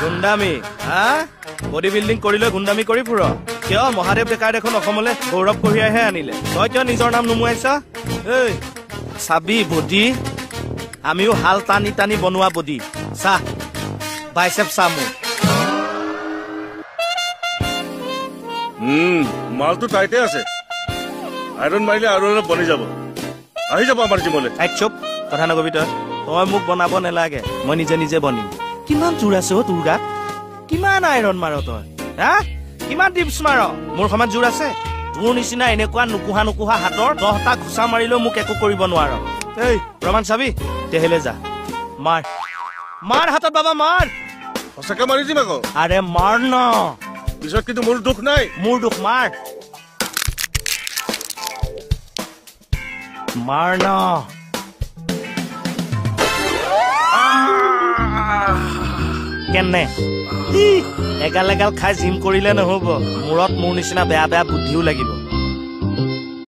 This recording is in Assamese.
গুণ্ডামি হা বডি বিল্ডিং কৰিলৈ গুণ্ডামি কৰি ফুৰ কিয় মহাদেৱ ডেকাই দেখোন অসমলৈ গৌৰৱ কঢ়িয়াইহে আনিলে তই কিয় নিজৰ নাম নুমুৱাইছ এই চাবি বডি আমিও হাল টানি টানি বনোৱা বডি চাহ বাইচেপ চাহ মোৰ মালটো টাইটে আছে আইৰন মাৰিলে আৰু অলপ বনি যাব আহি যাব আমাৰ জিমলৈ চুপ কথা নকবি তই মোক বনাব নালাগে মই নিজে নিজে বনিম কিমান জোৰ আছে অ তোৰ গাত কিমান আইৰন মাৰ তই হা কিমান টিপছ মাৰ মোৰ সমান জোৰ আছে তোৰ নিচিনা এনেকুৱা নুকুহা হাতৰ 10টা ঘুচা মাৰিলেও মোক একো কৰিব নোৱাৰ এই প্ৰমাণ চাবি তেহেলে যা মাৰ হাতত বাবা মাৰ সঁচাকে মাৰি দিম আকৌ আৰে মাৰ ন পিছত কিন্তু মোৰ দুখ নাই মোৰ দুখ মাৰ ন কেনে এগাল খাই জিম কৰিলে নহব মূৰত মোৰ নিচিনা বেয়া বুদ্ধিও লাগিব